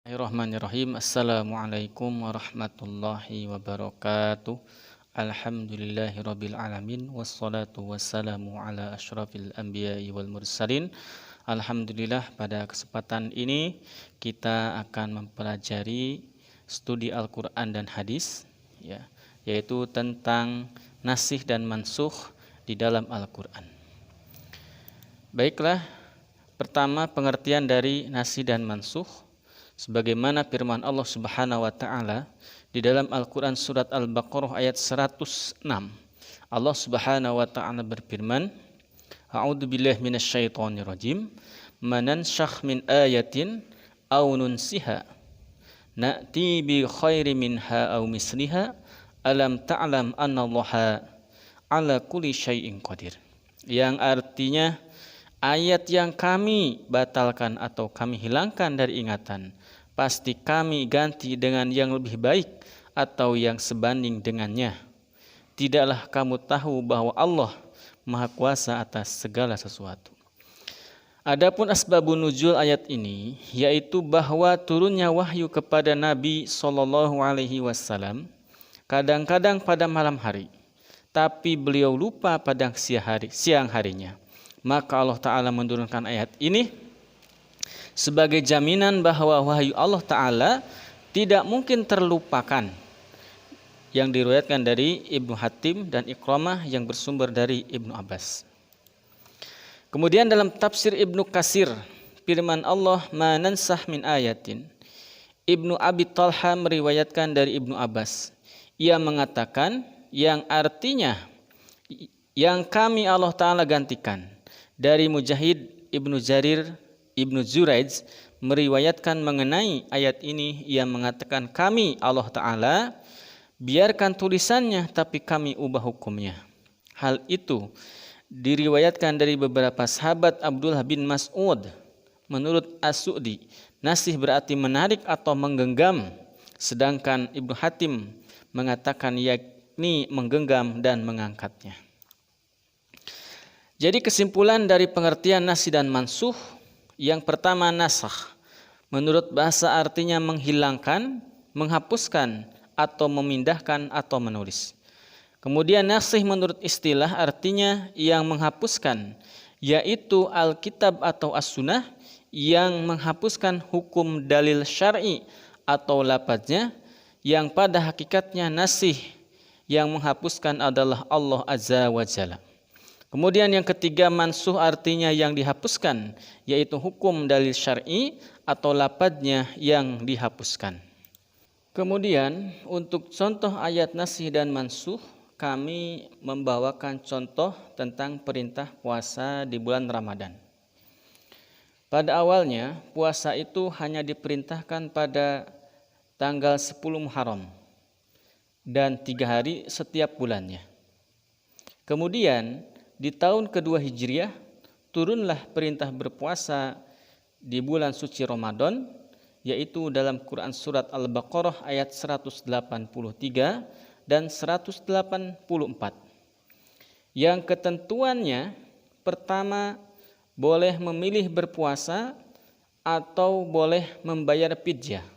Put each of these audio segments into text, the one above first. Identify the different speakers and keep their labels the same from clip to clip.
Speaker 1: Bismillahirrahmanirrahim. Assalamualaikum warahmatullahi wabarakatuh. Alhamdulillahirabbil alamin wassalatu wassalamu ala asyrafil anbiya'i wal mursalin. Alhamdulillah, pada kesempatan ini kita akan mempelajari studi Al-Qur'an dan hadis, yaitu tentang nasikh dan mansukh di dalam Al-Qur'an. Baiklah, pertama pengertian dari nasikh dan mansukh. Sebagaimana firman Allah Subhanahu wa taala di dalam Al-Qur'an surat Al-Baqarah ayat 106. Allah Subhanahu wa taala berfirman, A'udzu billahi minasyaitonir rajim. Manansakh min ayatin aw nunsiha na'ti bi khairi minha aw misliha alam ta'lam annallaha ala kulli syai'in qadir. Yang artinya, ayat yang kami batalkan atau kami hilangkan dari ingatan, pasti kami ganti dengan yang lebih baik atau yang sebanding dengannya. Tidaklah kamu tahu bahwa Allah Maha Kuasa atas segala sesuatu. Adapun asbabun nuzul ayat ini, yaitu bahwa turunnya wahyu kepada Nabi SAW kadang-kadang pada malam hari, tapi beliau lupa pada siang harinya. Maka Allah Ta'ala menurunkan ayat ini sebagai jaminan bahwa wahyu Allah Ta'ala tidak mungkin terlupakan, yang diriwayatkan dari Ibnu Hatim dan Iqramah yang bersumber dari Ibnu Abbas. Kemudian dalam tafsir Ibnu Katsir, firman Allah, ma nansah min ayatin. Ibnu Abi Talha meriwayatkan dari Ibnu Abbas. Ia mengatakan yang artinya yang kami Allah Ta'ala gantikan. Dari Mujahid, Ibnu Jarir, Ibnu Zuraij meriwayatkan mengenai ayat ini, ia mengatakan kami Allah Ta'ala biarkan tulisannya tapi kami ubah hukumnya. Hal itu diriwayatkan dari beberapa sahabat Abdullah bin Mas'ud. Menurut As-Su'di, nasikh berarti menarik atau menggenggam, sedangkan Ibnu Hatim mengatakan yakni menggenggam dan mengangkatnya. Jadi kesimpulan dari pengertian nasikh dan mansukh, yang pertama nasakh. Menurut bahasa artinya menghilangkan, menghapuskan, atau memindahkan atau menulis. Kemudian nasikh menurut istilah artinya yang menghapuskan, yaitu Alkitab atau As-Sunnah yang menghapuskan hukum dalil syar'i atau lafadznya, yang pada hakikatnya nasikh yang menghapuskan adalah Allah Azza wa Jalla. Kemudian yang ketiga mansukh artinya yang dihapuskan, yaitu hukum dalil syar'i atau lafadznya yang dihapuskan. Kemudian untuk contoh ayat nasikh dan mansukh, kami membawakan contoh tentang perintah puasa di bulan Ramadan. Pada awalnya puasa itu hanya diperintahkan pada tanggal 10 Muharram dan 3 hari setiap bulannya. Kemudian di tahun kedua Hijriah, turunlah perintah berpuasa di bulan suci Ramadan, yaitu dalam Quran surat Al-Baqarah ayat 183 dan 184. Yang ketentuannya, pertama, boleh memilih berpuasa atau boleh membayar fidyah.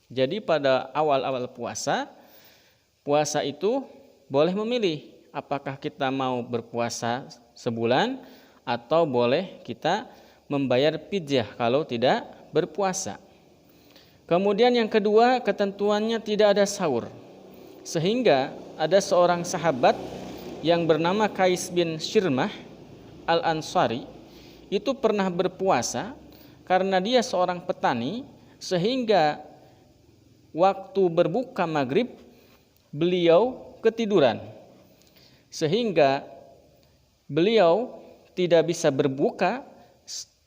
Speaker 1: Jadi pada awal-awal puasa itu boleh memilih apakah kita mau berpuasa sebulan atau boleh kita membayar fidyah kalau tidak berpuasa. Kemudian yang kedua, ketentuannya tidak ada sahur. Sehingga ada seorang sahabat yang bernama Qais bin Shirmah Al-Ansari itu pernah berpuasa karena dia seorang petani, sehingga waktu berbuka maghrib beliau ketiduran, sehingga beliau tidak bisa berbuka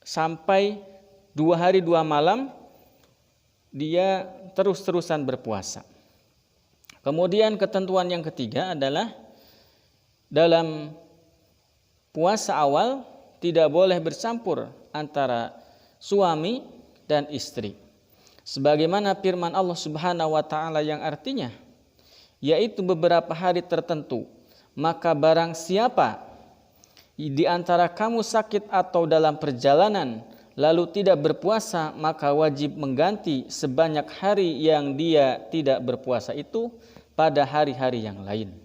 Speaker 1: sampai 2 hari 2 malam dia terus-terusan berpuasa. Kemudian ketentuan yang ketiga adalah dalam puasa awal tidak boleh bercampur antara suami dan istri. Sebagaimana firman Allah Subhanahu wa taala yang artinya, yaitu beberapa hari tertentu, maka barang siapa di antara kamu sakit atau dalam perjalanan lalu tidak berpuasa, maka wajib mengganti sebanyak hari yang dia tidak berpuasa itu pada hari-hari yang lain.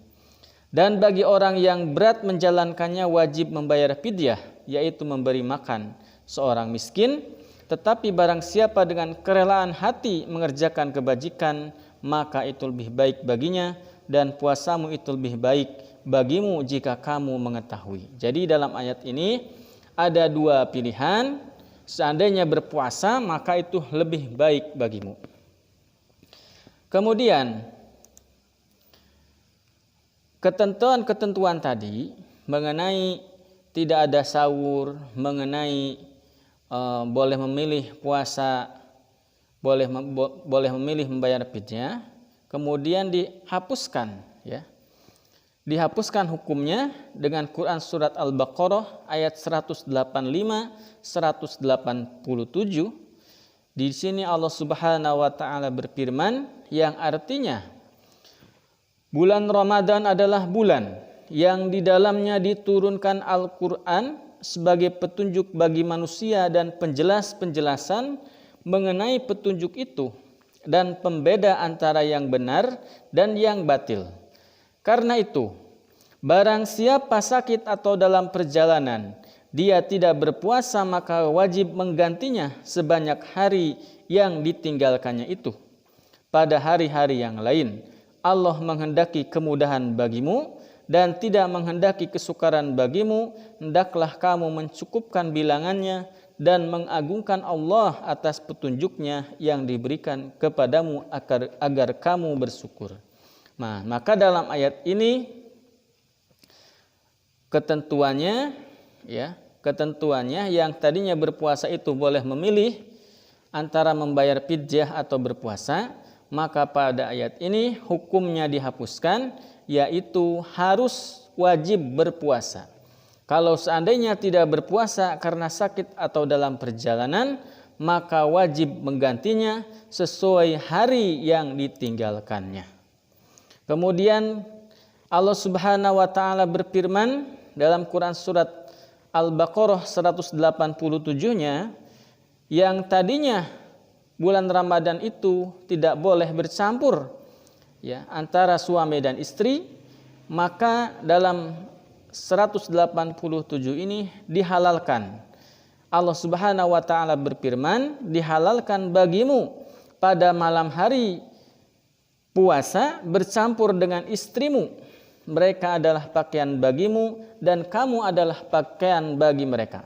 Speaker 1: Dan bagi orang yang berat menjalankannya wajib membayar fidyah, yaitu memberi makan seorang miskin. Tetapi barang siapa dengan kerelaan hati mengerjakan kebajikan, maka itu lebih baik baginya, dan puasamu itu lebih baik bagimu jika kamu mengetahui. Jadi dalam ayat ini ada dua pilihan. Seandainya berpuasa, maka itu lebih baik bagimu. Kemudian ketentuan-ketentuan tadi mengenai tidak ada sahur, mengenai boleh memilih puasa, boleh memilih membayar fidyah, kemudian dihapuskan, ya. Dihapuskan hukumnya dengan Quran surat Al-Baqarah ayat 185 187. Di sini Allah Subhanahu wa taala berfirman yang artinya bulan Ramadan adalah bulan yang di dalamnya diturunkan Al-Qur'an sebagai petunjuk bagi manusia dan penjelasan mengenai petunjuk itu dan pembeda antara yang benar dan yang batil. Karena itu, barang siapa sakit atau dalam perjalanan, dia tidak berpuasa, maka wajib menggantinya sebanyak hari yang ditinggalkannya itu. Pada hari-hari yang lain, Allah menghendaki kemudahan bagimu dan tidak menghendaki kesukaran bagimu, hendaklah kamu mencukupkan bilangannya dan mengagungkan Allah atas petunjuknya yang diberikan kepadamu agar kamu bersyukur. Nah, maka dalam ayat ini ketentuannya yang tadinya berpuasa itu boleh memilih antara membayar fidyah atau berpuasa, maka pada ayat ini hukumnya dihapuskan, yaitu harus wajib berpuasa. Kalau seandainya tidak berpuasa karena sakit atau dalam perjalanan, maka wajib menggantinya sesuai hari yang ditinggalkannya. Kemudian Allah Subhanahu wa taala berfirman dalam Quran surat Al-Baqarah 187-nya, yang tadinya bulan Ramadan itu tidak boleh bercampur, ya, antara suami dan istri, maka dalam 187 ini dihalalkan. Allah Subhanahu wa taala berfirman, dihalalkan bagimu pada malam hari puasa bercampur dengan istrimu. Mereka adalah pakaian bagimu dan kamu adalah pakaian bagi mereka.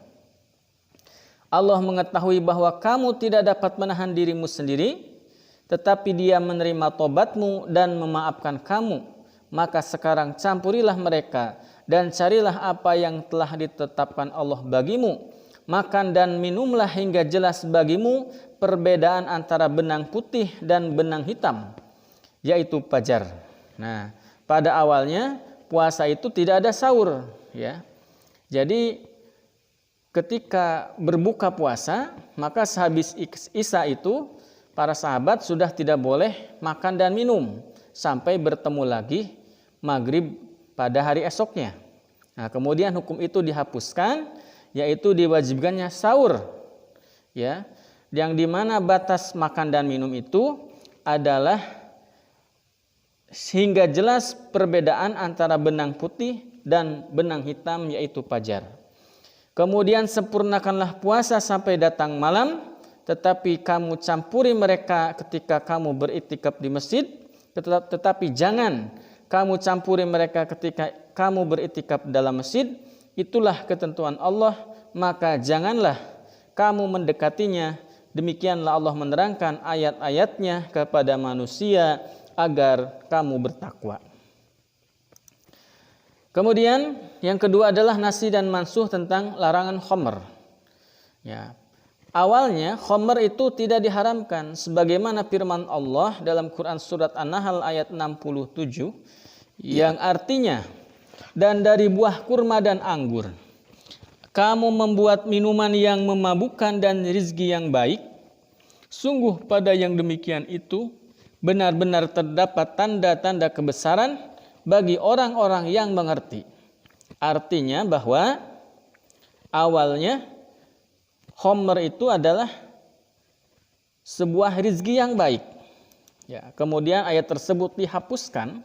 Speaker 1: Allah mengetahui bahwa kamu tidak dapat menahan dirimu sendiri, tetapi Dia menerima tobatmu dan memaafkan kamu. Maka sekarang campurilah mereka dan carilah apa yang telah ditetapkan Allah bagimu. Makan dan minumlah hingga jelas bagimu perbedaan antara benang putih dan benang hitam, yaitu fajar. Nah, pada awalnya puasa itu tidak ada sahur, ya. Jadi ketika berbuka puasa, maka sehabis Isya itu para sahabat sudah tidak boleh makan dan minum sampai bertemu lagi maghrib pada hari esoknya. Nah, kemudian hukum itu dihapuskan, yaitu diwajibkannya sahur, ya, yang dimana batas makan dan minum itu adalah sehingga jelas perbedaan antara benang putih dan benang hitam, yaitu fajar. Kemudian sempurnakanlah puasa sampai datang malam, tetapi kamu campuri mereka ketika kamu beriktikaf di masjid, tetapi jangan kamu campuri mereka ketika kamu beriktikaf dalam masjid. Itulah ketentuan Allah, maka janganlah kamu mendekatinya. Demikianlah Allah menerangkan ayat-ayatnya kepada manusia agar kamu bertakwa. Kemudian yang kedua adalah nasi dan mansuh tentang larangan khamr. Ya. Awalnya khamr itu tidak diharamkan sebagaimana firman Allah dalam Quran surat An-Nahl ayat 67 yang artinya, dan dari buah kurma dan anggur kamu membuat minuman yang memabukkan dan rizki yang baik. Sungguh pada yang demikian itu benar-benar terdapat tanda-tanda kebesaran bagi orang-orang yang mengerti. Artinya bahwa awalnya Khamr itu adalah sebuah rizki yang baik. Ya, kemudian ayat tersebut dihapuskan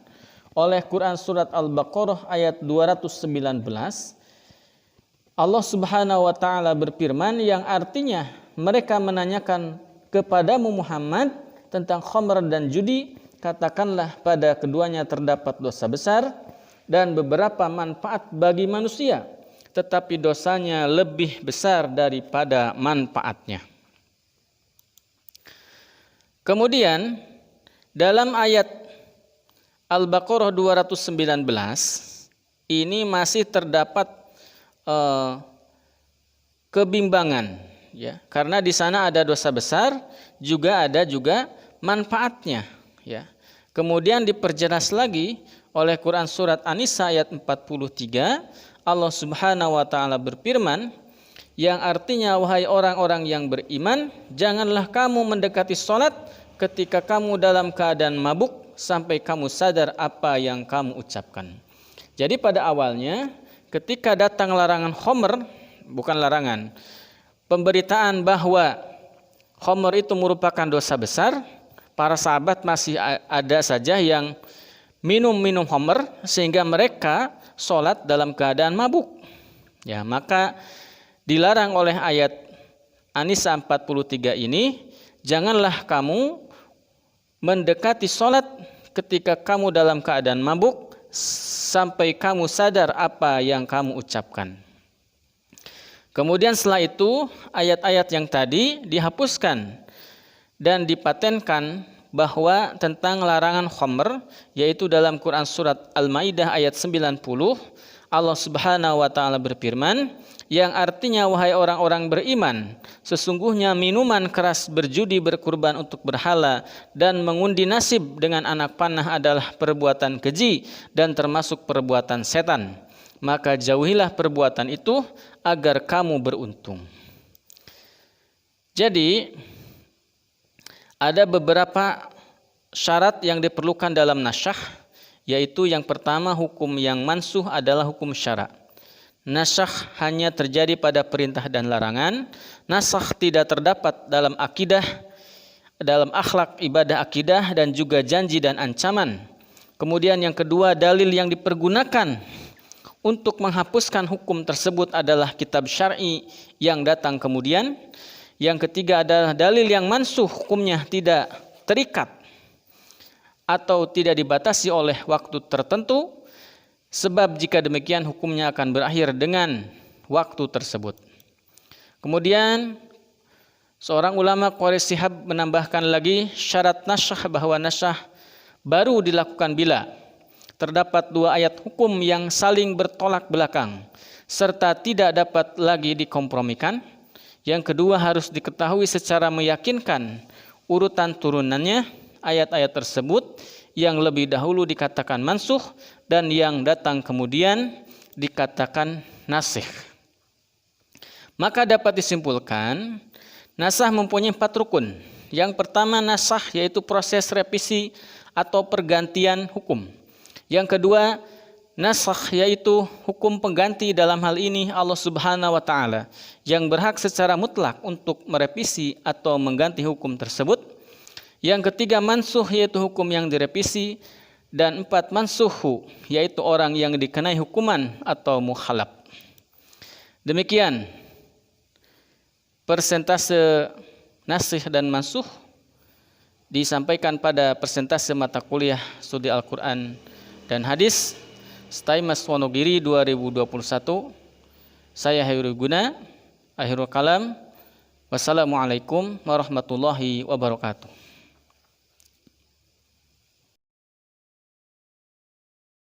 Speaker 1: oleh Quran surat Al-Baqarah ayat 219. Allah Subhanahu wa taala berfirman yang artinya mereka menanyakan kepadamu Muhammad tentang khamr dan judi, katakanlah pada keduanya terdapat dosa besar dan beberapa manfaat bagi manusia, tetapi dosanya lebih besar daripada manfaatnya. Kemudian dalam ayat Al-Baqarah 219 ini masih terdapat kebimbangan, ya, karena di sana ada dosa besar, ada juga manfaatnya, ya. Kemudian diperjelas lagi oleh Quran surat An-Nisa ayat 43, Allah Subhanahu wa taala berfirman yang artinya wahai orang-orang yang beriman, janganlah kamu mendekati salat ketika kamu dalam keadaan mabuk sampai kamu sadar apa yang kamu ucapkan. Jadi pada awalnya ketika datang larangan khamr, bukan larangan, pemberitaan bahwa khamr itu merupakan dosa besar, para sahabat masih ada saja yang minum khamr sehingga mereka sholat dalam keadaan mabuk. Ya, maka dilarang oleh ayat An-Nisa 43 ini, janganlah kamu mendekati sholat ketika kamu dalam keadaan mabuk sampai kamu sadar apa yang kamu ucapkan. Kemudian setelah itu ayat-ayat yang tadi dihapuskan dan dipatenkan bahwa tentang larangan khamr, yaitu dalam Quran surat Al-Maidah ayat 90, Allah Subhanahu wa taala berfirman yang artinya wahai orang-orang beriman, sesungguhnya minuman keras, berjudi, berkurban untuk berhala dan mengundi nasib dengan anak panah adalah perbuatan keji dan termasuk perbuatan setan. Maka jauhilah perbuatan itu agar kamu beruntung. Jadi ada beberapa syarat yang diperlukan dalam nasyakh, yaitu yang pertama hukum yang mansuh adalah hukum syara'. Nasyakh hanya terjadi pada perintah dan larangan. Nasakh tidak terdapat dalam akidah, dalam akhlak, ibadah akidah dan juga janji dan ancaman. Kemudian yang kedua, dalil yang dipergunakan untuk menghapuskan hukum tersebut adalah kitab syar'i yang datang kemudian. Yang ketiga adalah dalil yang mansuh, hukumnya tidak terikat atau tidak dibatasi oleh waktu tertentu, sebab jika demikian hukumnya akan berakhir dengan waktu tersebut. Kemudian seorang ulama Qori Shihab menambahkan lagi syarat nasyakh, bahwa nasyakh baru dilakukan bila terdapat dua ayat hukum yang saling bertolak belakang serta tidak dapat lagi dikompromikan. Yang kedua, harus diketahui secara meyakinkan urutan turunannya ayat-ayat tersebut, yang lebih dahulu dikatakan mansuh dan yang datang kemudian dikatakan nasikh. Maka dapat disimpulkan nasakh mempunyai 4 rukun. Yang pertama nasakh, yaitu proses revisi atau pergantian hukum. Yang kedua nasakh, yaitu hukum pengganti, dalam hal ini Allah Subhanahu wa taala yang berhak secara mutlak untuk merevisi atau mengganti hukum tersebut. Yang ketiga mansuh, yaitu hukum yang direvisi. Dan 4 mansuhu, yaitu orang yang dikenai hukuman atau mukhalaf. Demikian persentase nasikh dan mansuh disampaikan pada persentase mata kuliah studi Al-Quran dan hadis STAIMAS Wonogiri 2021. Saya Hairul Guna, akhirul kalam. Wassalamualaikum warahmatullahi wabarakatuh.